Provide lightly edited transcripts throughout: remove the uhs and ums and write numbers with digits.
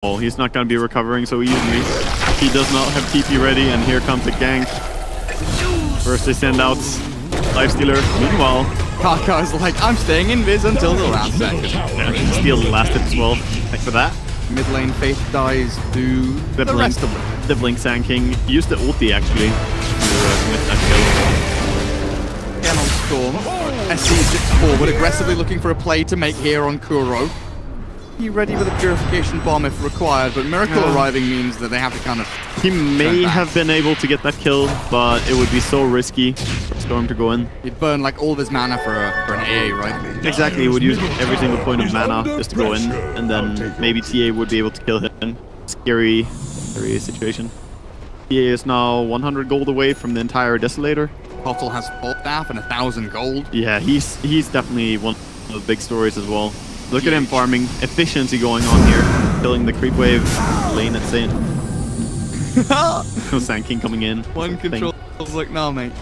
He's not going to be recovering so easily. He does not have TP ready, and here comes the gank. First they send out Lifestealer. Meanwhile, Kaka is like, I'm staying invis until the last second. Yeah, steal the last hit as well. Thanks for that. Mid lane Faith dies to the rest of them. The Blink Sand King used the ulti actually to commit that kill. Again on Storm. SC dips forward, aggressively looking for a play to make here on Kuro. Be ready with a purification bomb if required, but Miracle arriving means that they have to kind of... He may have been able to get that kill, but it would be so risky for Storm to go in. He'd burn like all of his mana for an AA, right? Exactly, he would use every single point of mana just to go in, and then maybe TA would be able to kill him. Scary situation. TA is now 100 gold away from the entire Desolator. Bottle has 4 staff and 1,000 gold. Yeah, he's definitely one of the big stories as well. Look at him farming. Efficiency going on here. Killing the creep wave lane at Saint. Sand King coming in. One control was like, nah, mate.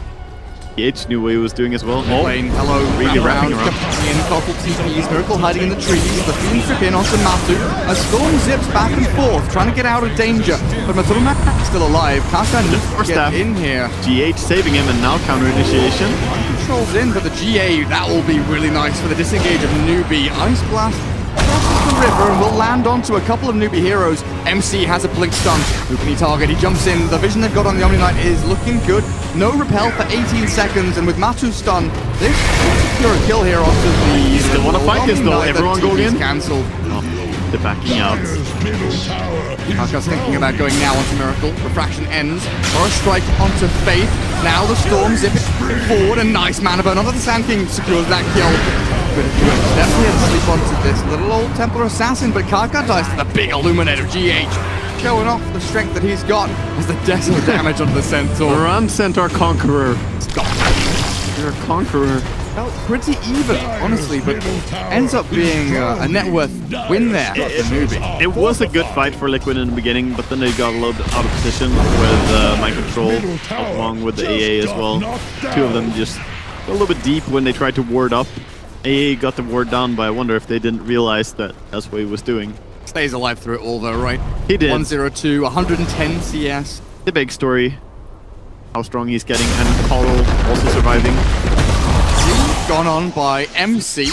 Newbee was doing as well. Lane, hello, really wrapping around. In, Bottle TPs, Miracle hiding in the trees. The Fiend trip in onto Matu. As Storm zips back and forth, trying to get out of danger. But Matulma still alive. Kaka needs to get in here. GH saving him, and now counter initiation. Controls in for the GA. That will be really nice for the disengage of Newbee. Ice Blast crosses the river and will land onto a couple of Newbee heroes. MC has a blink stun. Who can he target? He jumps in. The vision they've got on the Omni Knight is looking good. No repel for 18 seconds, and with Matu's stun, this should secure a kill here onto the... Still want to fight this though. Everyone going in. Cancelled. They're backing out. Kaka's thinking about going now onto Miracle. Refraction ends. Or a strike onto Faith. Now the Storm zipping forward. A nice mana burn onto the Sand King. Secures that kill. Definitely had to sleep onto this little old Templar Assassin, but Kaka dies to the big Illuminator GH. Showing off the strength that he's got as the desolate damage onto the Centaur. Run, Centaur Conqueror. Stop. You're a Conqueror. Felt pretty even, honestly, but ends up being a net worth win there for Newbee. It was a good fight for Liquid in the beginning, but then they got a little bit out of position with Mind Control, along with the AA as well. Two of them just a little bit deep when they tried to ward up. AA got the ward down, but I wonder if they didn't realize that that's what he was doing. Stays alive through it all though, right? He did. 102, 110 CS. The big story, how strong he's getting, and Coral also surviving. Gone on by MC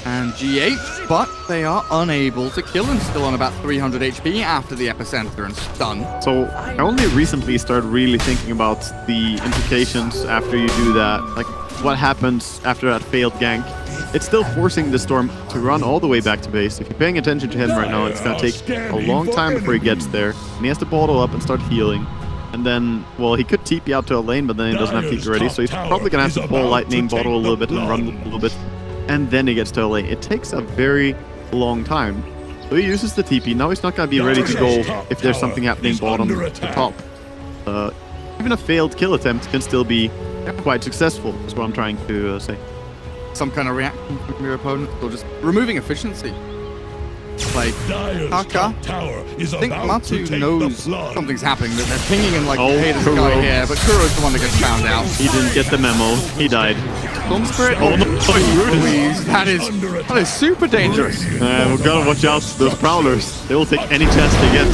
and GH, but they are unable to kill him. Still on about 300 HP after the Epicenter and stun. So I only recently started really thinking about the implications after you do that. Like, what happens after that failed gank? It's still forcing the Storm to run all the way back to base. If you're paying attention to him right now, it's going to take a long time before he gets there. And he has to bottle up and start healing. And then, well, he could TP out to a lane, but then he doesn't have TP ready, so he's probably going to have to pull Lightning, bottle a little bit, and run a little bit. And then he gets to a lane. It takes a very long time. So he uses the TP. Now he's not going to be ready to go if there's something happening bottom to top. Even a failed kill attempt can still be quite successful, is what I'm trying to say. Some kind of reaction from your opponent, or just removing efficiency. Like, Kaka, I think Matu knows something's happening, that they're pinging and like, hey, there's a guy here, but Kuro's the one that gets found out. He didn't get the memo. He died. Storm Spirit? Oh, please. That is super dangerous. We've got to watch out. Those Prowlers, they will take any chance they get.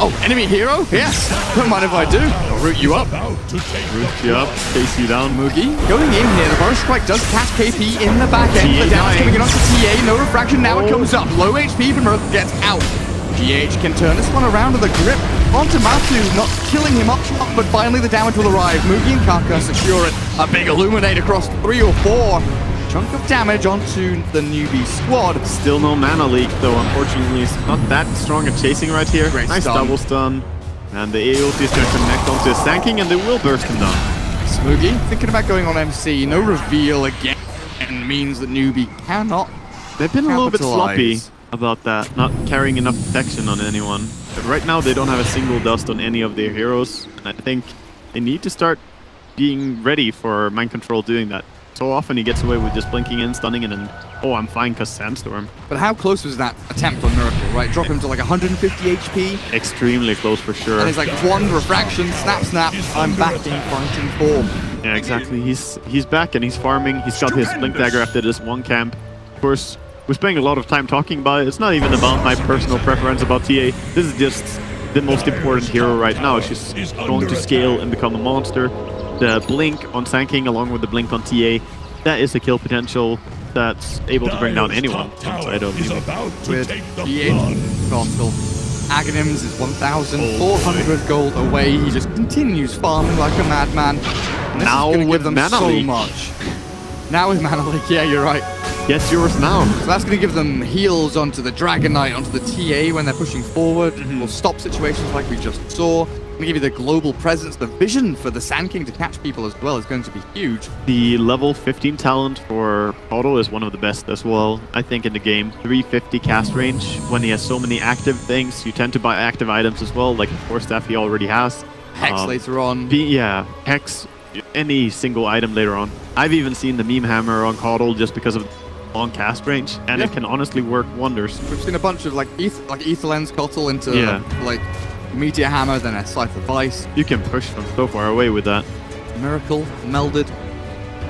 Oh, enemy hero? Yes. Don't mind if I do. I'll root you up. Root you up, chase you down. Moogie going in here. The Burst Strike does catch KP in the back end. The damage coming in onto TA. No refraction. Now it comes up. Low HP, but Miracle gets out. GH can turn this one around with a grip onto Matu, not killing him up, but finally the damage will arrive. Moogie and Kaka secure it. A big Illuminate across 3 or 4. Chunk of damage onto the Newbee squad. Still no mana leak though, unfortunately. It's not that strong at chasing right here. Great nice stun. Double stun. And the AOT is going to connect onto his Sand King, and they will burst him down. Smoogie thinking about going on MC. No reveal again means that Newbee cannot. They've been a little bit sloppy about that, not carrying enough protection on anyone. But right now they don't have a single dust on any of their heroes, and I think they need to start being ready for Mind Control doing that. So often he gets away with just blinking in, stunning, and then, oh, I'm fine because Sandstorm. But how close was that attempt on Miracle, right? Drop him to like 150 HP. Extremely close for sure. And it's like one refraction, snap, snap, I'm back in fighting form. Yeah, exactly. He's back and he's farming. He's got his Blink Dagger after this one camp. Of course, we're spending a lot of time talking about it. It's not even about my personal preference about TA. This is just the most important hero right now. She's going to scale and become a monster. The blink on Sanking along with the blink on TA, that is a kill potential that's able to bring down anyone inside of Newbee. With G8 Castle, Aghanims is 1,400 gold away. He just continues farming like a madman. And this now is gonna with give them Mana so Leak. much. Now with Mana Leak, yeah, you're right. Get yours now. So that's going to give them heals onto the Dragon Knight, onto the TA when they're pushing forward. Will stop situations like we just saw. Going to give you the global presence, the vision for the Sand King to catch people as well is going to be huge. The level 15 talent for Otto is one of the best as well, I think, in the game. 350 cast range. When he has so many active things, you tend to buy active items as well, like the Force Staff he already has. Hex later on. Yeah, Hex, any single item later on. I've even seen the Meme Hammer on Caudle just because of long cast range, and it can honestly work wonders. We've seen a bunch of like Ether Lens Caudle into like Meteor Hammer, then a Scythe of Ice. You can push from so far away with that. Miracle, melded,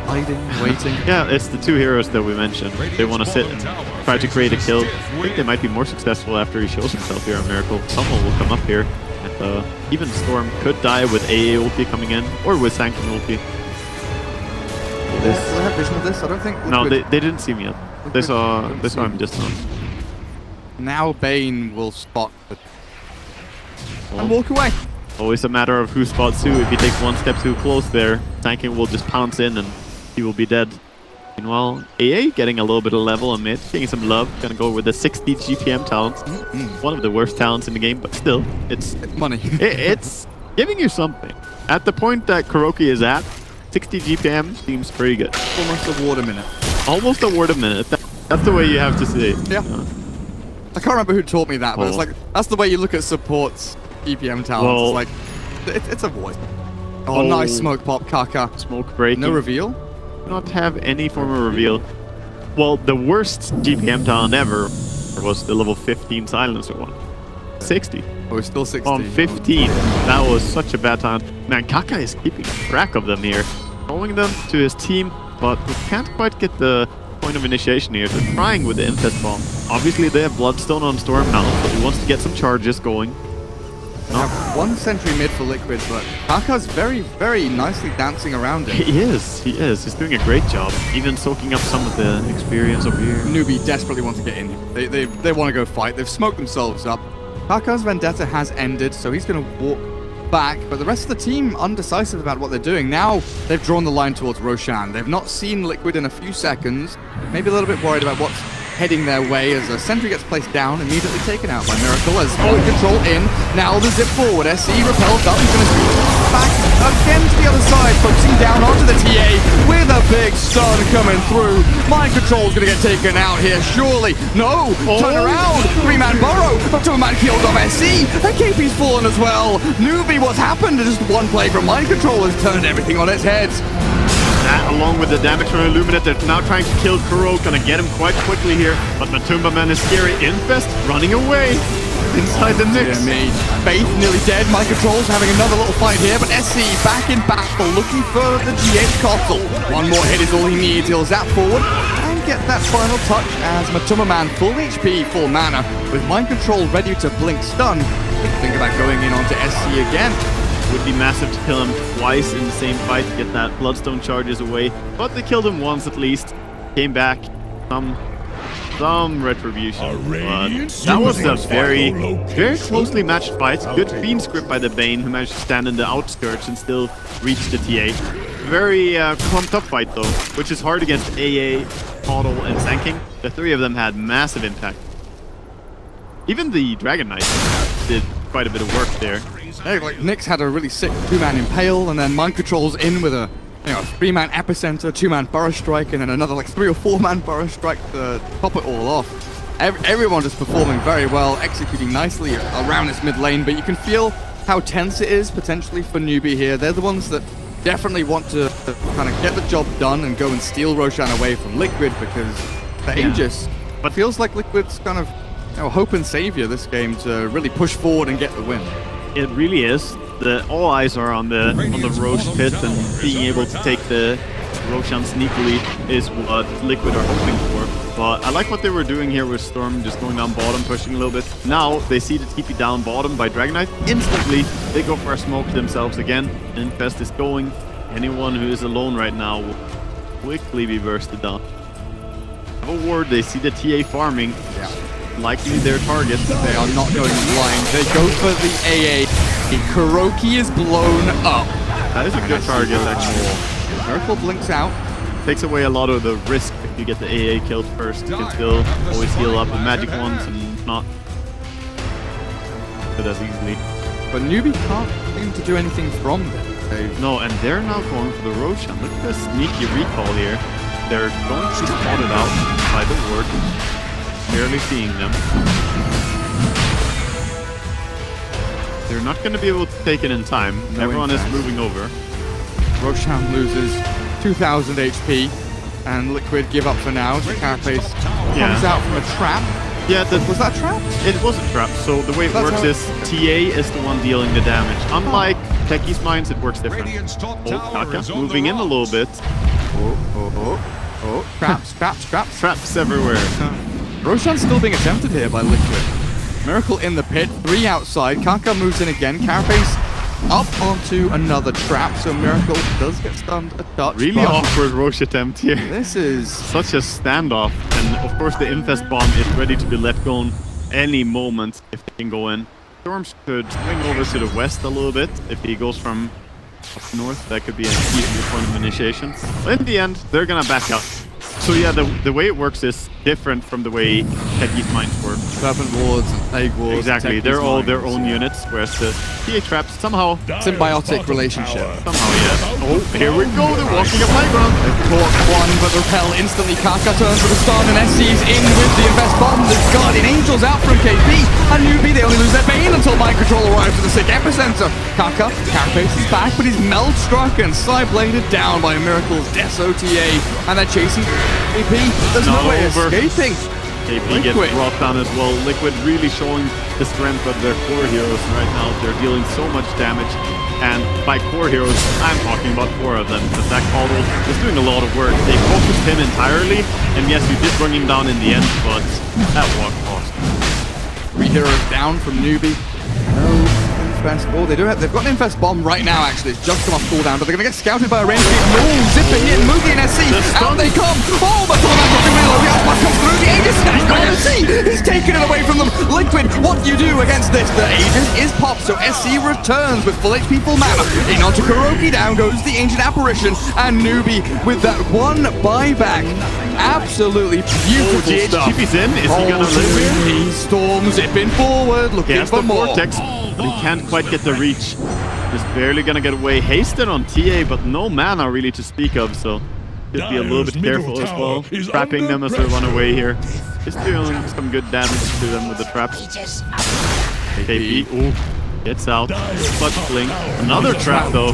hiding, waiting. Yeah, it's the two heroes that we mentioned. They want to sit and try to create a kill. I think they might be more successful after he shows himself here on Miracle. Someone will come up here. And, even Storm could die with AA ulti coming in, or with Sanking ulti. Do they have vision of this? I don't think. No, they didn't see me yet. They saw him just now. Now Bane will spot the and walk away. Always a matter of who spots who. If he takes one step too close there, Sanking will just pounce in and he will be dead. Meanwhile, AA getting a little bit of level on mid, getting some love. Gonna go with the 60 GPM talent. One of the worst talents in the game, but still, it's money. It's giving you something. At the point that Kuroki is at, 60 GPM seems pretty good. Almost a ward a minute. Almost a ward a minute. That's the way you have to see it. Yeah. I can't remember who taught me that, but it's like, that's the way you look at supports GPM talents. Well, it's like, it's a voice. Oh, nice smoke pop, Kaka. Smoke breaking. No reveal? Not have any form of reveal. Well, the worst GPM talent ever was the level 15 silencer one. 60. Oh, it's still 60. On 15. That was such a bad talent. Man, Kaka is keeping track of them here. Throwing them to his team, but we can't quite get the point of initiation here. They're trying with the Infest Bomb. Obviously, they have Bloodstone on Storm now, so he wants to get some charges going. Have one sentry mid for Liquid, but Kaka's very, very nicely dancing around it. He is. He's doing a great job, even soaking up some of the experience over here. Newbee desperately want to get in here. They want to go fight. They've smoked themselves up. Kaka's vendetta has ended, so he's going to walk back, but the rest of the team undecisive about what they're doing. Now they've drawn the line towards Roshan. They've not seen Liquid in a few seconds. Maybe a little bit worried about what's heading their way as a sentry gets placed down, immediately taken out by Miracle as point control in. Now the zip forward. SE repels up. He's going to back again to the other side, focusing down onto the TA with a big stun coming through. Mind control's going to get taken out here, surely. No! Turn around! 3-man burrow! Up to a man killed off SE! And KP's fallen as well! Newbee, what's happened? Just one play from mind control has turned everything on its head. That, along with the damage from Illuminate, they're now trying to kill Kuro. Gonna get him quite quickly here. But Matumba Man is scary. Infest running away inside the Nyx. Faith nearly dead. Mind control's having another little fight here, but SC back in battle, looking for the G8 Castle. One more hit is all he needs. He'll zap forward and get that final touch as Matumba Man, full HP, full mana, with mind control ready to blink stun. Think about going in onto SC again. Would be massive to kill him twice in the same fight to get that Bloodstone charges away, but they killed him once at least. Came back, some retribution. But that was a very closely matched fight. Good Fiend script by the Bane, who managed to stand in the outskirts and still reach the TA. Very clumped up fight though, which is hard against AA, Caudle, and Sanking. The three of them had massive impact. Even the Dragon Knight did quite a bit of work there. Hey, like Nyx had a really sick 2-man Impale, and then Mind Control's in with a 3-man Epicenter, 2-man Burrow Strike, and then another like 3 or 4-man Burrow Strike to top it all off. Everyone just performing very well, executing nicely around this mid lane, but you can feel how tense it is potentially for Newbee here. They're the ones that definitely want to kind of get the job done and go and steal Roshan away from Liquid, because the Aegis, but feels like Liquid's kind of hope and savior this game to really push forward and get the win. It really is. All eyes are on the Roche pit, and being able to take the Roshan sneakily is what Liquid are hoping for. But I like what they were doing here with Storm, just going down bottom, pushing a little bit. Now they see the TP down bottom by Dragonite. Instantly, they go for a smoke themselves again. Infest is going. Anyone who is alone right now will quickly be bursted down. Have a ward, they see the TA farming. Yeah. Likely their target. They are not going blind. They go for the AA. Kuroki is blown up. That is a good target, actually. Miracle blinks out. Takes away a lot of the risk if you get the AA killed first. You can still always heal up with magic ones and not do as easily. But Newbee can't seem to do anything from them. No, and they're now going for the Roshan. Look at the sneaky recall here. They're going to be spotted out by the ward. Barely seeing them. They're not going to be able to take it in time. Everyone is moving over. Roshan loses 2,000 HP, and Liquid give up for now. So Carapace comes out from a trap. Yeah, was that a trap? It was a trap. So the way it works is TA is the one dealing the damage. Unlike Techie's Mines, it works different. Oh, Kaka moving in a little bit. Oh. Traps. Traps everywhere. Roshan's still being attempted here by Liquid. Miracle in the pit, 3 outside. Kaka moves in again. Carapace up onto another trap, so Miracle does get stunned a touch. Really awkward Roche attempt here. This is such a standoff, and of course the Infest Bomb is ready to be let go any moment if they can go in. Storms could swing over to the west a little bit. If he goes from up north, that could be an easier point of initiation. But in the end, they're gonna back up. So yeah, the way it works is different from the way Techie's Mines work. Serpent Wards and Plague Wards. Exactly, they're all their own units, whereas the TA Traps somehow... symbiotic relationship. Somehow, yes. Oh, here we go, they're walking a playground. They've caught one, but repel instantly. Kaka turns for the stun, and SC's in with the Infest Bomb. The Guardian Angels out from KP, and Newbee, they only lose their Bane until Mind Control arrives at the sick epicenter. Kaka, Carapace is back, but he's meld struck and side-bladed down by Miracle's Death OTA, and they're chasing KP. There's no way escaping. KP gets brought down as well. Liquid really showing the strength of their core heroes right now. They're dealing so much damage. And by core heroes, I'm talking about 4 of them. Because that Caudle is doing a lot of work. They focused him entirely. And yes, you did bring him down in the end, but that walk cost. 3 heroes down from Newbee. No Infest. Oh, they've got an Infest Bomb right now, actually. It's just come off cooldown, but they're going to get scouted by a range beat. No, zipping in, Moogie and SC. Out they come. Oh, but the comes through. The Aegis snatched by SC. He's taken it away from them. Liquid, what do you do against this? The Aegis is popped, so SC returns with full HP, full mana. In onto Kuroki, down goes the Ancient Apparition, and Newbee with that one buyback. Absolutely beautiful stuff. GHTP's in. Is he going to live here? He storms zipping forward, looking for more. Vortex, but he can't quite get the reach. Just barely gonna get away. Hasted on TA, but no mana really to speak of, so should be a little bit careful as well. Trapping them as they run away here. He's doing some good damage to them with the traps. KP, ooh, gets out. Clutch Blink. Another trap though.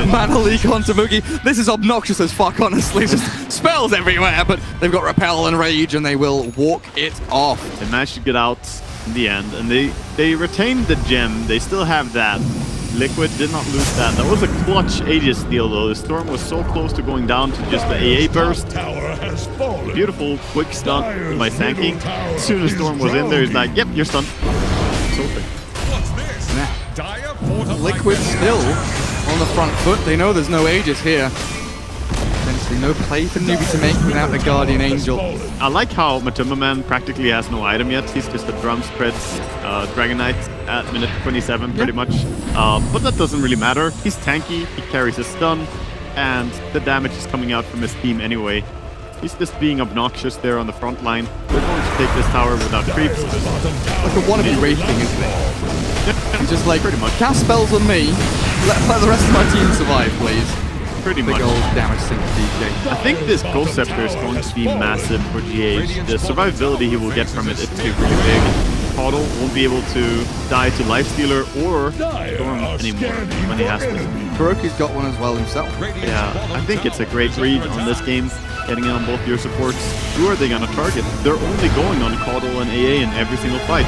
Mana leak onto Moogie. This is obnoxious as fuck, honestly. Just spells everywhere, but they've got Repel and Rage, and they will walk it off. They managed to get out in the end, and they retained the gem. They still have that. Liquid did not lose that. That was a clutch Aegis steal though. The Storm was so close to going down to just the AA burst. Beautiful quick stun by Sankey. As soon as Storm was in there, he's like, yep, you're stunned. It's open. Liquid still on the front foot. They know there's no Aegis here. Essentially no play for Newbee to make without the Guardian Angel. I like how Matumba Man practically has no item yet. He's just a drum spreads Dragonite at minute 27 pretty much. But that doesn't really matter. He's tanky, he carries a stun, and the damage is coming out from his team anyway. He's just being obnoxious there on the front line. We're going to take this tower without creeps. Like a wannabe Wraith King, isn't it? He's just like, pretty much. Cast spells on me, let the rest of my team survive, please. Pretty Big much. old damage sink DJ. I think this Ghost Scepter is going to be massive for GH. The survivability he will get from it is really big. Caudle won't be able to die to Lifestealer or Storm anymore when he has to. Kuroki's got one as well himself. Yeah, I think it's a great read on this game. Getting in on both your supports. Who are they going to target? They're only going on Caudle and AA in every single fight.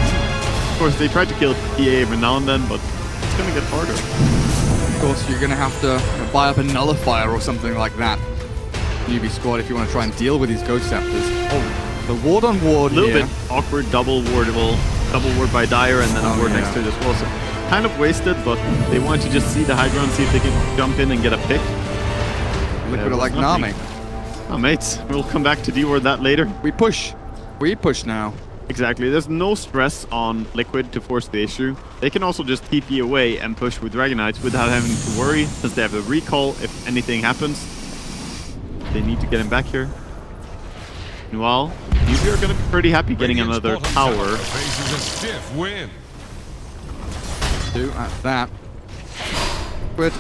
Of course, they try to kill TA every now and then, but it's going to get harder. Of course, you're going to have to buy up a Nullifier or something like that. Newbee squad if you want to try and deal with these Ghost Scepters. Oh, the ward on ward a little here. bit awkward, double ward by Dire and then a ward next to it as well. So kind of wasted, but they wanted to just see the high ground, see if they can jump in and get a pick. Liquid are like Nami. Oh, mates, we'll come back to D-ward that later. We push. We push now. Exactly. There's no stress on Liquid to force the issue. They can also just TP away and push with Dragonites without having to worry, since they have the recall if anything happens. They need to get him back here. Meanwhile, Newbee are going to be pretty happy getting another tower. Do at that. Good.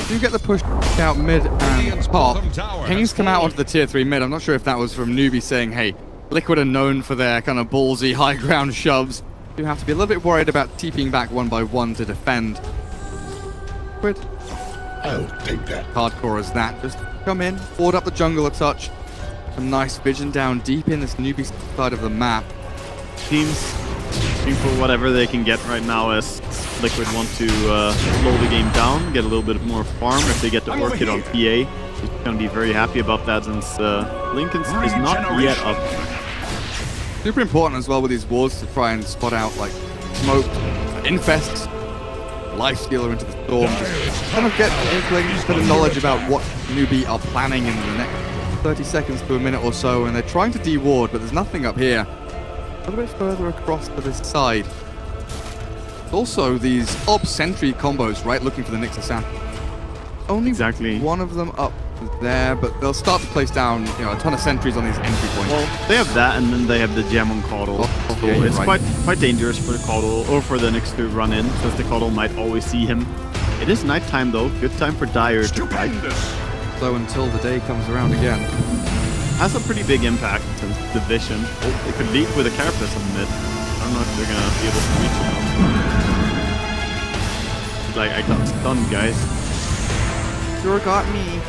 Do get the push out mid and top. Kings come out onto the tier 3 mid. I'm not sure if that was from Newbee saying, hey, Liquid are known for their kind of ballsy high ground shoves. You have to be a little bit worried about TPing back one by one to defend. Good. I'll take that. Hardcore as that. Just come in, ward up the jungle a touch. Some nice vision down deep in this Newbee side of the map. Teams looking for whatever they can get right now as Liquid want to slow the game down, get a little bit more farm. If they get the Orchid on PA, he's going to be very happy about that since Lincoln's is not yet up. Super important as well with these wards to try and spot out like smoke, infests, lifestealer into the storm. Just kind of get a bit of knowledge about what Newbee are planning in the next 30 seconds to a minute or so, and they're trying to de-ward, but there's nothing up here. A little bit further across to this side. Also, these Ob Sentry combos, right? Looking for the Nyx Assassin. Only one of them up there, but they'll start to place down, you know, a ton of sentries on these entry points. Well, they have that, and then they have the gem on Caudle. So yeah, it's quite dangerous for the Caudle, or for the Nyx to run in, since the Caudle might always see him. It is nighttime, though. Good time for Dire to fight. So until the day comes around again. Has a pretty big impact since the vision. Oh, they could lead with a Carapace on mid. I don't know if they're gonna be able to reach him. Like, I got stunned, guys. Sure got me.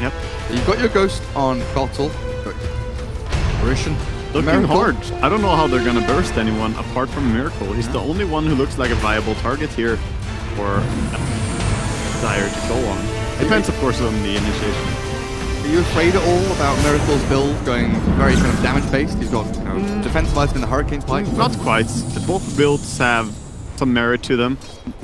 Yep. You've got your Ghost on Bottle. Apparition. Looking hard. I don't know how they're gonna burst anyone apart from Miracle. He's the only one who looks like a viable target here for Dire to go on. Depends, of course, on the initiation. Are you afraid at all about Miracle's build going very kind of damage-based? He's got, you know, defense-wise in the Hurricane Spike. Not quite. Both builds have some merit to them.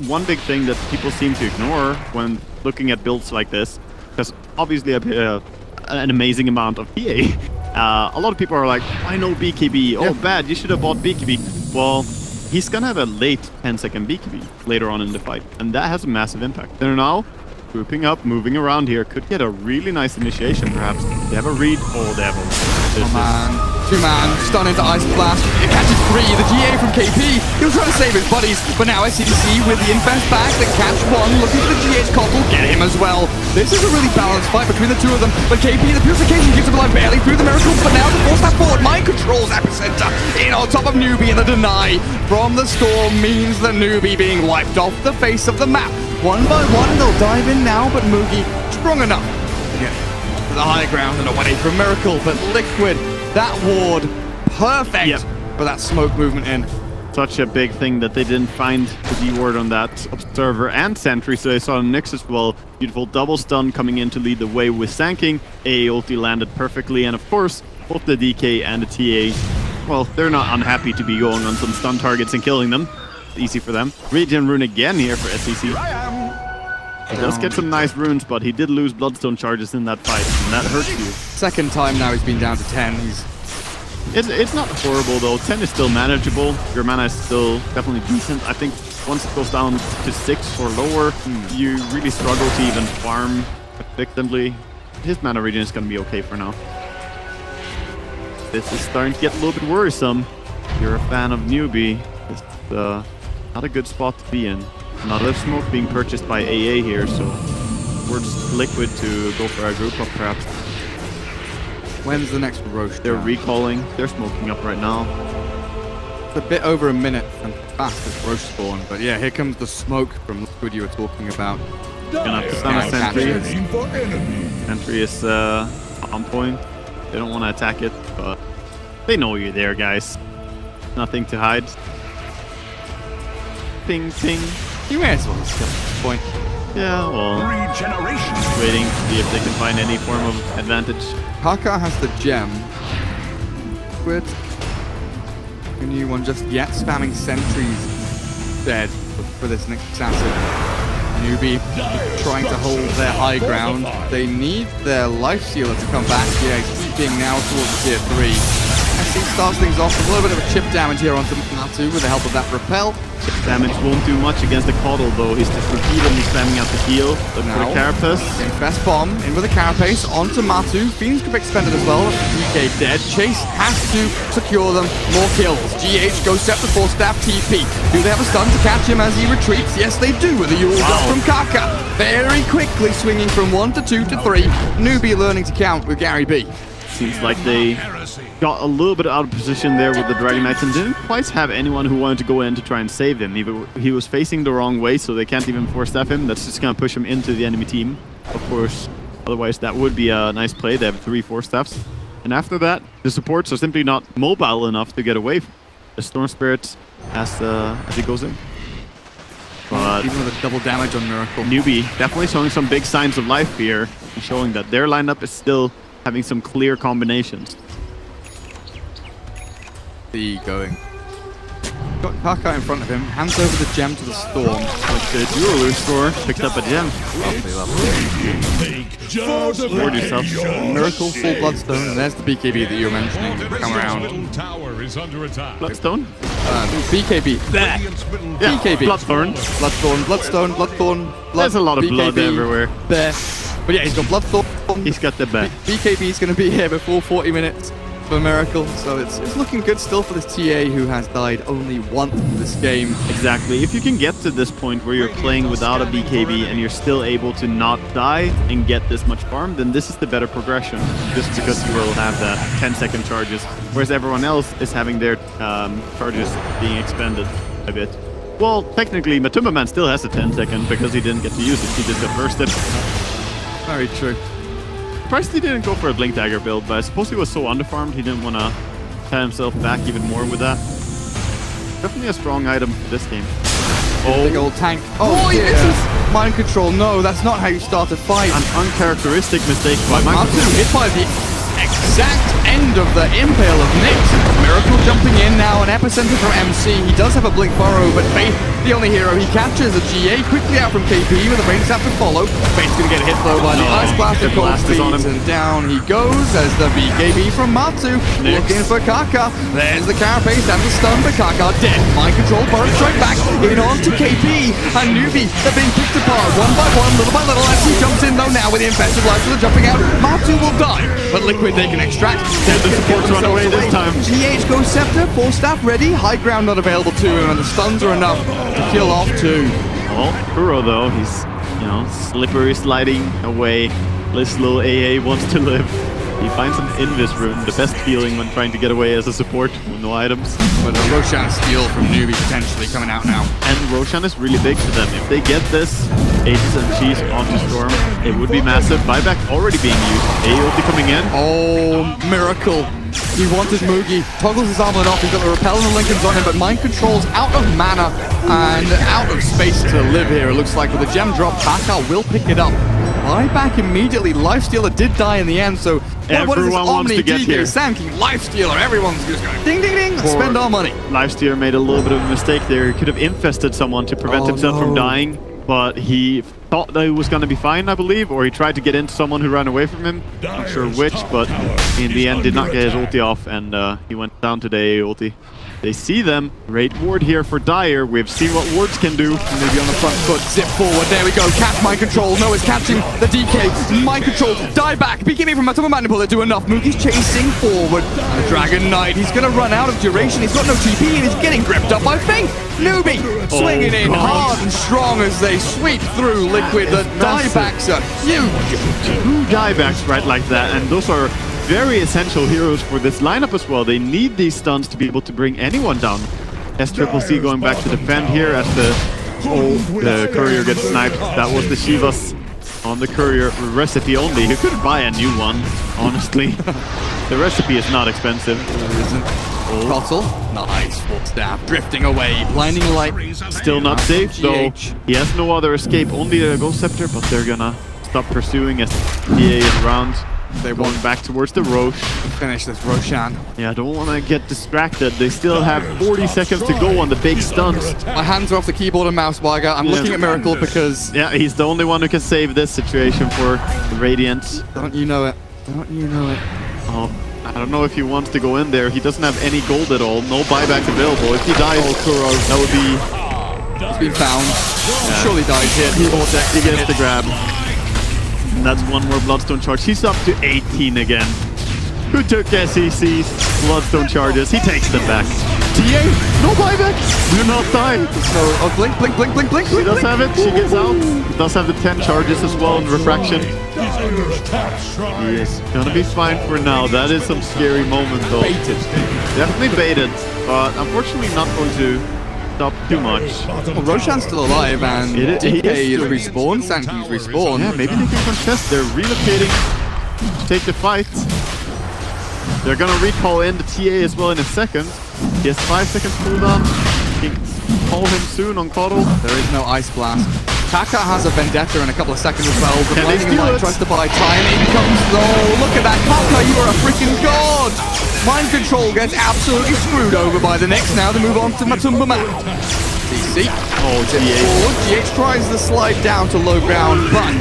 One big thing that people seem to ignore when looking at builds like this, because obviously an amazing amount of PA. A lot of people are like, I know BKB. Oh, bad, you should have bought BKB. Well, he's gonna have a late 10-second BKB later on in the fight, and that has a massive impact. They're now grouping up, moving around here. Could get a really nice initiation, perhaps. They have a read. Oh, they have a... Oh, man. Two-man, stun into Ice Blast. It catches 3. The GA from KP. He was trying to save his buddies, but now SCDC with the Infest back. They catch 1. Looking for the GA's Cockle. Get him as well. This is a really balanced fight between the two of them. But KP, the Purification gives him alive barely through the Miracle. But now to force that forward. Mind controls Epicenter in on top of Newbee, and the deny from the Storm means the Newbee being wiped off the face of the map. One by one, they'll dive in now, but Mugi strong enough to get to the high ground and away from Miracle. But Liquid, that ward, perfect for that smoke movement in. Such a big thing that they didn't find the D-ward on that Observer and Sentry, so they saw Nyx as well. Beautiful double stun coming in to lead the way with Sanking. AA ulti landed perfectly, and of course, both the DK and the TA, well, they're not unhappy to be going on some stun targets and killing them. Easy for them. Regen rune again here for SCC. He does get some nice runes, but he did lose Bloodstone charges in that fight, and that hurts you. Second time now he's been down to 10. It's not horrible though. 10 is still manageable. Your mana is still definitely decent. I think once it goes down to 6 or lower, you really struggle to even farm effectively. His mana regen is going to be okay for now. This is starting to get a little bit worrisome. If you're a fan of Newbee, it's not a good spot to be in. Another smoke being purchased by AA here, so we're just Liquid to go for a group up perhaps. When's the next Roche? They're recalling. They're smoking up right now. It's a bit over a minute and fast as Roche spawn, but yeah, here comes the smoke from Liquid you were talking about. Gonna have to stun a Sentry. Sentry is on point. They don't want to attack it, but they know you're there, guys. Nothing to hide. Ping, ping. You may as well just kill at this point. Yeah, well, waiting to see if they can find any form of advantage. Kaka has the gem. Quit. A new one just yet. Spamming sentries dead for this next assassin. Newbee trying to hold their high ground. They need their life stealer to come back. Yeah, he's keeping now towards tier 3. As he starts things off with a little bit of a chip damage here onto Matu with the help of that repel. Chip damage won't do much against the Coddle though. He's just repeatedly spamming out the heal. Look for the Carapace. Infest bomb in with the Carapace onto Matu. Phoenix could be expended as well. DK dead. Chase has to secure them. More kills. GH goes step to 4-staff TP. Do they have a stun to catch him as he retreats? Yes, they do with a Yule Dog from Kaka. Very quickly swinging from 1 to 2 to 3. Newbee learning to count with Gary B. Seems like they got a little bit out of position there with the Dragon Knights and didn't quite have anyone who wanted to go in to try and save him. He was facing the wrong way, so they can't even 4-staff him. That's just going to push him into the enemy team. Of course, otherwise that would be a nice play. They have 3 4-staffs. And after that, the supports are simply not mobile enough to get away from the Storm Spirit as he goes in. But even with a double damage on Miracle. Newbee definitely showing some big signs of life here, and showing that their lineup is still having some clear combinations. Going. Got Kaka in front of him, hands over the gem to the Storm. Like the dual score, picked up a gem. Just Reward yourself. Miracle, full Bloodstone, and there's the BKB that you were mentioning. Come around. Bloodstone? BKB. There. Yeah, BKB. Bloodthorn. Bloodstone, Bloodstone, Bloodthorn, Blood. There's a lot of BKB, blood everywhere. There. But yeah, he's got Bloodthorn. He's got the bet. BKB is going to be here before 40 minutes for Miracle, so it's looking good still for this TA who has died only once in this game. Exactly. If you can get to this point where you're playing without a BKB and you're still able to not die and get this much farm, then this is the better progression, just because you will have that 10-second charges, whereas everyone else is having their charges being expended a bit. Well, technically, Matumba Man still has a 10-second because he didn't get to use it. He just got bursted. Very true. Surprised he didn't go for a Blink Dagger build, but I suppose he was so underfarmed he didn't want to pat himself back even more with that. Definitely a strong item for this game. Oh, big old tank. Oh, he misses! Mind control. No, that's not how you start a fight. An uncharacteristic mistake by Matu hit by the exact end of the impale of Nyx. Miracle jumping in now, an epicenter from MC. He does have a Blink Burrow, but Faith, the only hero he captures, a GA quickly out from KP with a brain snap to follow. Faith's gonna get hit though by the Ice Blast of Cold Speeds, and down he goes as the BKB from Matu. Looking for Kaka. There's the Carapace and the stun, but Kaka dead. Mind control, Burrow straight back in on to KP. And Newbee, they're being picked apart one by one, little by little, as he jumps in though now with the infested life for the jumping out. Matu will die, but Liquid they can extract. The supports run away this time. GH goes Scepter, 4-staff ready, high ground not available to him, and the stuns are enough to kill off 2. Well, Kuro though, he's, you know, slippery sliding away. This little AA wants to live. He finds an Invis rune, the best feeling when trying to get away as a support with no items. But a Roshan steal from Newbee potentially coming out now. And Roshan is really big for them. If they get this Aces and Cheese onto Storm, it would be massive. Buyback already being used. AOT coming in. Oh, Miracle. He wanted Mugi. Toggles his armlet off. He's got the Repel and the Lincolns on him, but Mind Control's out of mana and out of space to live here. It looks like with the gem drop, Kaka will pick it up. Buyback immediately. Lifestealer did die in the end, so what is this Omni, DK, Sankey, Lifestealer? Everyone's just going ding, ding, ding, spend our money. Lifestealer made a little bit of a mistake there. He could have infested someone to prevent himself from dying, but he thought that he was going to be fine, I believe, or he tried to get into someone who ran away from him. Not sure which, but in the end did not get his ulti off, and he went down to the AA ulti. They see them. Great ward here for Dire. We've seen what wards can do. Maybe on the front foot. Zip forward. There we go. Catch Mind Control. No, it's catching the DK. Mind Control. Die back. BKB from Matumba Man. Will it do enough? Mugi's chasing forward. The Dragon Knight. He's going to run out of duration. He's got no TP and he's getting gripped up by Faith. Newbee swinging in hard and strong as they sweep through Liquid. The diebacks are huge. 2 diebacks right like that, and those are very essential heroes for this lineup as well. They need these stuns to be able to bring anyone down. SCCC going back to defend here as the courier gets sniped. That was the Shivas on the courier recipe only. He could buy a new one, honestly. The recipe is not expensive. It isn't. Cottle, nice full stab, drifting away, blinding light. Still not safe though. He has no other escape, only the Ghost Scepter, but they're gonna stop pursuing as PA is around. They're going back towards the Roche. Finish this Roshan. Yeah, I don't want to get distracted. They still have 40 seconds to go on the big stunts. My hands are off the keyboard and mouse, Wagga. I'm looking at Miracle because... Yeah, he's the only one who can save this situation for the Radiant. Don't you know it? Don't you know it? Oh, I don't know if he wants to go in there. He doesn't have any gold at all. No buyback available. If he dies, Kuro, that would be... He's been found. Yeah. Surely dies here. He gets the grab. And that's one more Bloodstone charge. He's up to 18 again. Who took SEC's Bloodstone charges? He takes them back. TA, no buyback. Do not die. No, blink, blink, blink, blink, blink. She does have it. She gets out. Does have the 10 charges as well in refraction. He is gonna be fine for now. That is some scary moment though. Baited. Definitely baited, but unfortunately not going to stop too much. Well, Roshan's still alive and DK is respawned, Sanky's respawned. Yeah, maybe they can contest. They're relocating to take the fight. They're gonna recall in the TA as well in a second. He has 5 seconds cooldown. He can call him soon on Coddle. There is no Ice Blast. Taka has a Vendetta in a couple of seconds as well. The Blinding Light tries to buy time. In comes... Oh, look at that. Taka, you are a freaking god! Mind Control gets absolutely screwed over by the Nyx. Now to move on to Matumba Map. TC. Oh, GH tries to slide down to low ground, but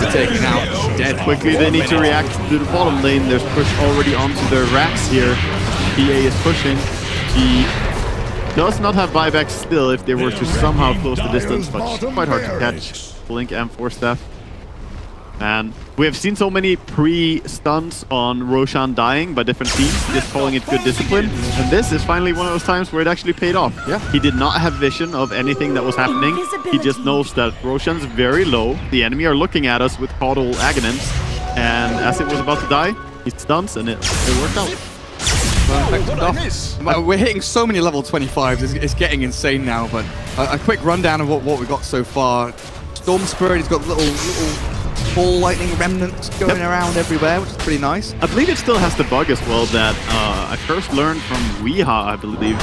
to take it out. Dead. Quickly, they need to react to the bottom lane. There's push already onto their racks here. PA is pushing. He does not have buyback still if they were to somehow close the distance, but it's quite hard to catch. Blink and Force Staff. And we have seen so many pre-stunts on Roshan dying by different teams, just calling it good discipline. And this is finally one of those times where it actually paid off. Yeah. He did not have vision of anything that was happening. He just knows that Roshan's very low. The enemy are looking at us with Coddle Aghanim's. And as it was about to die, he stuns and it worked out. Well, we're hitting so many level 25s, it's getting insane now, but a quick rundown of what we've got so far. Storm Spirit, he's got little ball lightning remnants going around everywhere, which is pretty nice. I believe it still has the bug as well that I first learned from Weeha, I believe.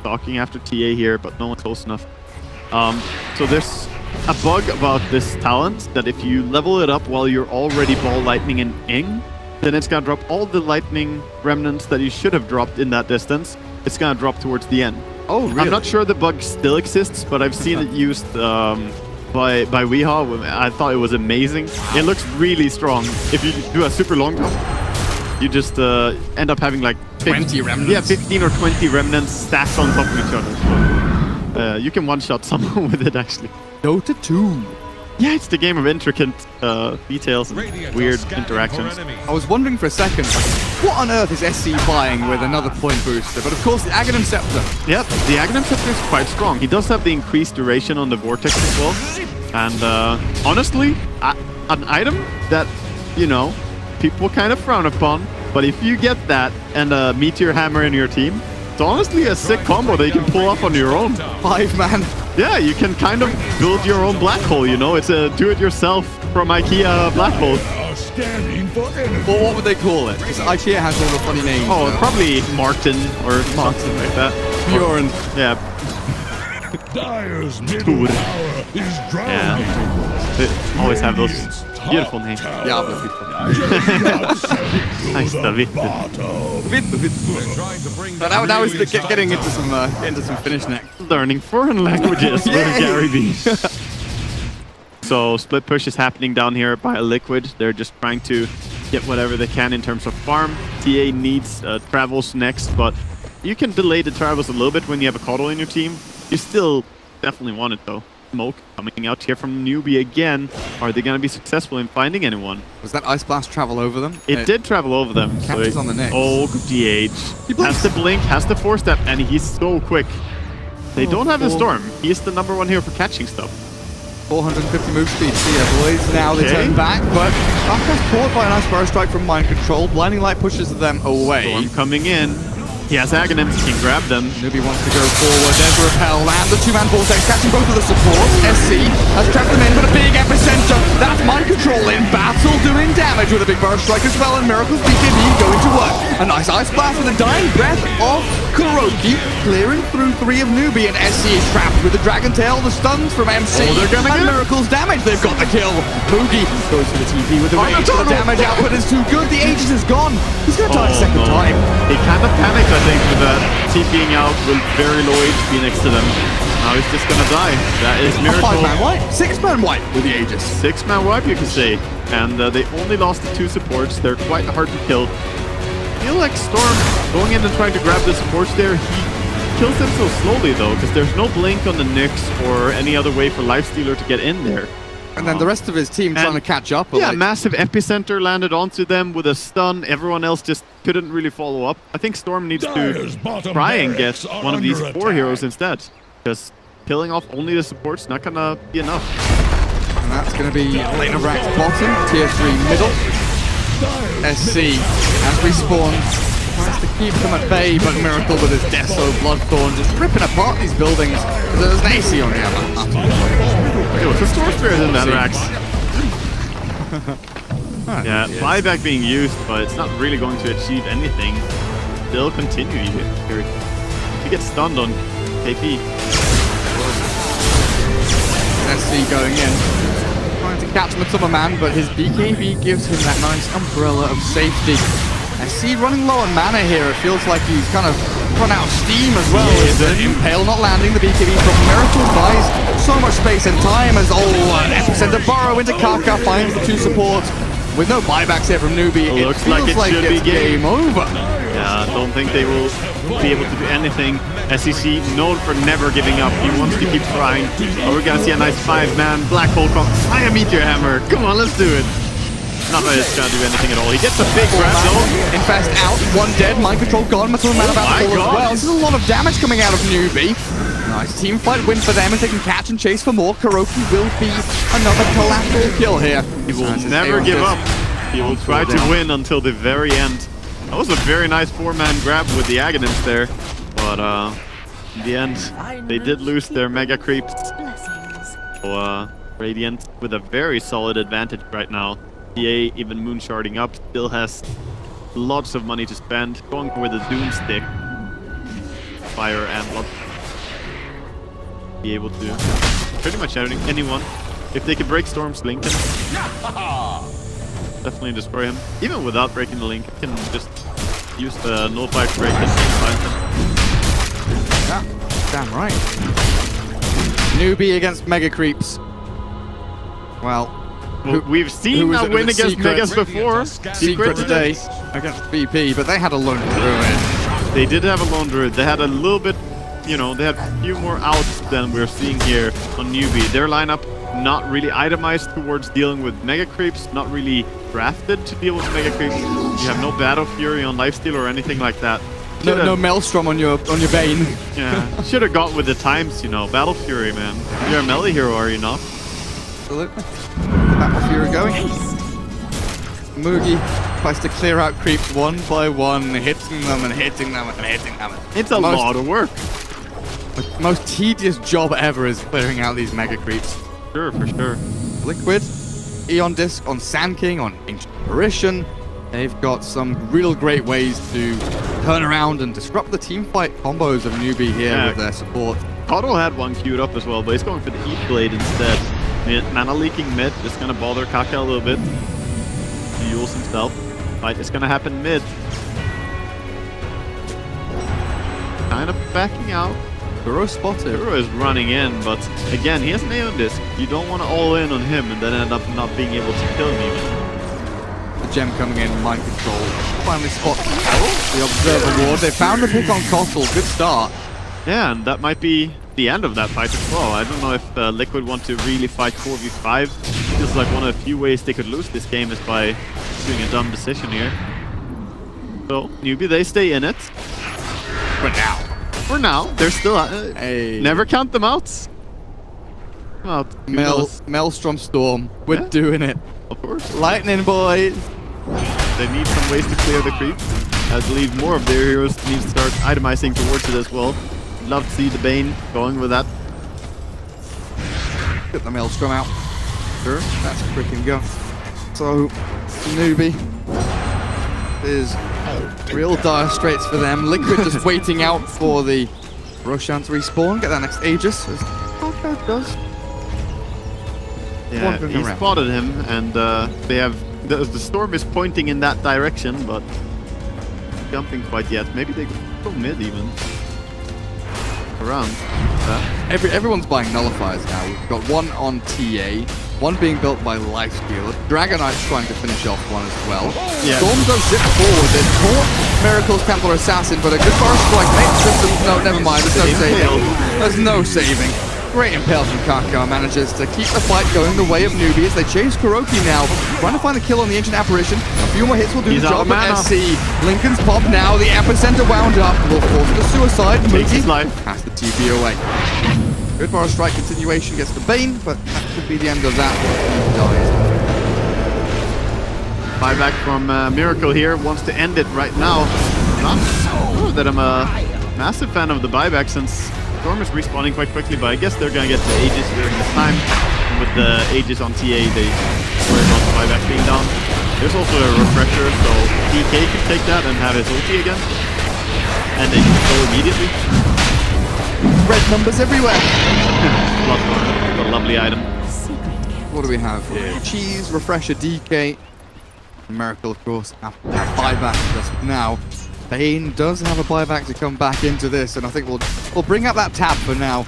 Talking after TA here, but no one close enough. So there's a bug about this talent that if you level it up while you're already ball lightning and ing, then it's gonna drop all the lightning remnants that you should have dropped in that distance. It's gonna drop towards the end. Oh, really? I'm not sure the bug still exists, but I've seen it used by Weeha. I thought it was amazing. It looks really strong. If you do a super long jump, you just end up having like 20 remnants. Yeah, 15 or 20 remnants stacked on top of each other. So, you can one-shot someone with it actually. Dota 2. Yeah, it's the game of intricate details and weird interactions. I was wondering for a second, what on earth is SC buying with another point booster? But of course, the Aghanim Scepter. Yep, the Aghanim Scepter is quite strong. He does have the increased duration on the Vortex as well. And honestly, an item that, you know, people kind of frown upon. But if you get that and a Meteor Hammer in your team, it's honestly a sick combo that you can pull off on your own. 5-man. Yeah, you can kind of build your own black hole, you know? It's a do-it-yourself from IKEA black hole. Well, what would they call it? Because IKEA has all the funny names. Oh, probably Martin or something like that. Bjorn. Yeah. Dyer's middle tower is drowning. Yeah. They always have those beautiful names. Yeah, beautiful. Nice, David. So now is getting into some Finnish next. Learning foreign languages with Gary B. So split push is happening down here by Liquid. They're just trying to get whatever they can in terms of farm. TA needs travels next, but you can delay the travels a little bit when you have a Coddle in your team. You still definitely want it though. Smoke coming out here from Newbee again. Are they going to be successful in finding anyone? Was that Ice Blast travel over them? It did travel over them. Catches on the neck. Oh, GH. Has the blink, has the force step, and he's so quick. They don't have the storm. He's the #1 here for catching stuff. 450 move speed. See ya, boys. Now they turn back, but Aka's caught by a nice Burrow Strike from Mind Control. Blinding Light pushes them away. Storm coming in. He has Aghanims, he can grab them. Newbee wants to go forward. There's a repel and the two-man vortex catching both of the supports. SC has trapped them in, but a big epicenter. That's mind control in battle, doing damage with a big burst strike as well. And Miracle's BKB going to work. A nice ice blast with a dying breath of Kuroki, clearing through 3 of Newbee, and SC is trapped with the Dragon Tail, the stuns from MC. Oh, they're gonna and get Miracle's damage. They've got the kill. Moogie goes for the TP with the rage. The damage output is too good. The Aegis is gone. He's gonna die a second time. He kind of panicked, I think, with that TPing out with very low HP next to them. Now he's just gonna die. That is Miracle. 5-man wipe, 6-man wipe with the Aegis. 6-man wipe, you can say. And they only lost the 2 supports. They're quite hard to kill. I feel like Storm going in and trying to grab the supports there. He kills them so slowly though, because there's no blink on the Nyx or any other way for Lifestealer to get in there. And then the rest of his team trying to catch up. Yeah, massive epicenter landed onto them with a stun. Everyone else just couldn't really follow up. I think Storm needs to try and get one of these 4 heroes instead. Because killing off only the support's not gonna be enough. And that's gonna be Lane of Rack's bottom, tier 3 middle. SC as respawn tries to keep them at bay, but Miracle with his Deso Bloodthorn just ripping apart these buildings. There's an AC on the other. It was a Storm Spirit in that Rax. Yeah, buyback being used, but it's not really going to achieve anything. They'll continue here. If he gets stunned on KP. SC going in. Trying to catch Matsuma Man, but his BKB gives him that nice umbrella of safety. SC running low on mana here. It feels like he's kind of run out of steam as well. Impale not landing. The BKB from Miracle buys so much space and time as Epicenter burrow into Kaka, finds the 2 supports. With no buybacks here from Newbee, it looks feels like it should be game over. Yeah, I don't think they will be able to do anything. SEC known for never giving up. He wants to keep trying. Oh, we're gonna see a nice 5-man black hole come. Fire Meteor Hammer. Come on, let's do it. Not that it's gonna do anything at all. He gets a big grab though. Infest out, 1 dead, mind control gone, Matsuma Man about to fall as well. This is a lot of damage coming out of Newbee. Nice team fight win for them as they can catch and chase for more. Kuroki will be another collateral kill here. He will never give up. He will try to win until the very end. That was a very nice 4-man grab with the Aghanims there. But in the end, they did lose their Mega Creeps. So Radiant with a very solid advantage right now. EA, even moonsharding up, still has lots of money to spend. Going for the Doomstick. Fire and blood. Be able to pretty much anyone. If they can break Storm's link, definitely destroy him. Even without breaking the link, can just use the nullify to break it. Yeah, damn right. Newbee against Mega Creeps. Well, we've seen that win against Megas before. Secret today against BP, but they had a lone druid. They did have a lone druid. They had a little bit, you know, they had a few more outs than we're seeing here on Newbee. Their lineup not really itemized towards dealing with Mega Creeps, not really drafted to deal with Mega Creeps. You have no Battle Fury on Lifesteal or anything like that. No Maelstrom on your Bane. Yeah, should have got with the times, you know. Battle Fury, man. You're a melee hero, are you not? Absolutely. Battle Fury going. Moogie tries to clear out creeps 1 by 1, hitting them and hitting them and hitting them. It's a lot of work. The most tedious job ever is clearing out these Mega Creeps. Sure, for sure. Liquid, Eon Disc on Sand King, on Ancient Apparition. They've got some real great ways to turn around and disrupt the teamfight combos of Newbee here with their support. Coddle had one queued up as well, but he's going for the Heat Blade instead. Mana leaking mid, just gonna bother Kaka a little bit. He heals himself. Fight is gonna happen mid. Kind of backing out. Kuro spotted. Kuro is running in, but again, he has an Aeon Disc. You don't want to all in on him and then end up not being able to kill him even. The gem coming in, mind control. Finally spot the Observer Ward. They found the pick on Cottle. Good start. Yeah, and that might be the end of that fight as well. I don't know if Liquid want to really fight 4v5. Feels like one of the few ways they could lose this game is by doing a dumb decision here. So, Newbee, they stay in it. For now, they're still never count them out. Maelstrom Storm, we're doing it. Of course. Lightning boys. They need some ways to clear the creeps. I believe more of their heroes need to start itemizing towards it as well. Love to see the Bane going with that. Get the Maelstrom out. Sure, that's a freaking go. So, Newbee is real dire straits for them. Liquid just waiting out for the Roshan to respawn. Get that next Aegis, as Parker does. Yeah, he spotted him, and they have the storm is pointing in that direction, but jumping quite yet. Maybe they go mid even. Around. Everyone's buying nullifiers now. We've got one on TA, one being built by Lifestealer. Dragonite's trying to finish off one as well. Yeah. Storm does zip forward. There's more Miracle's Templar Assassin, but a good burst strike makes systems. No, never mind. There's no saving. There's no saving. Great impale from Kaka, manages to keep the fight going the way of Newbee as they chase Kuroki now, trying to find the kill on the Ancient Apparition. A few more hits will do the job, but SC. Lincoln's pop now, the epicenter wound up, will force the suicide. Takes his life. Has the TP away. Good bar strike continuation gets the Bane, but that could be the end of that. He dies. Buyback from Miracle here, wants to end it right now. Not sure that I'm a massive fan of the buyback since Storm is respawning quite quickly, but I guess they're gonna get the Aegis during this time. And with the Aegis on TA, they worry about the buyback being down. There's also a refresher, so DK can take that and have his ulti again. And they can go immediately. Red numbers everywhere. A lovely item. What do we have here? Cheese, refresher, DK. Miracle, of course, after that buyback just now. Bane does have a buyback to come back into this, and I think we'll bring up that tab for now.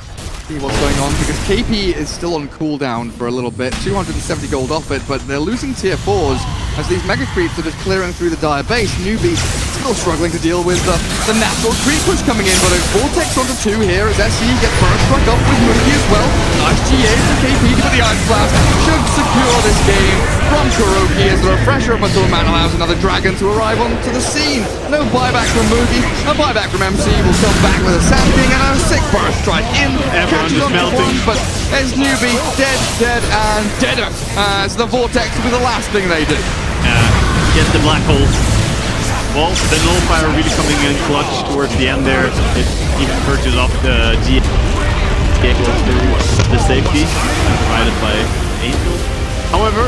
See what's going on, because KP is still on cooldown for a little bit. 270 gold off it, but they're losing tier 4s as these mega creeps are just clearing through the dire base. Newbee still struggling to deal with the natural creep push coming in, but a Vortex onto 2 here as SE gets burst struck off with Mookie as well. Nice GA for KP to put the Ice Blast. Should secure this game from Kuroki as the refresher of Matul Man allows another dragon to arrive onto the scene. No buyback from Mookie, a buyback from MC will come back with a Sand King and a sick burst strike in. Catches on to one, but there's Newbee dead, and deader as the Vortex will be the last thing they do. Get the black hole. Well, the nullifier really coming in clutch towards the end there. It even purges off the GA goes through the safety provided by Angel. However,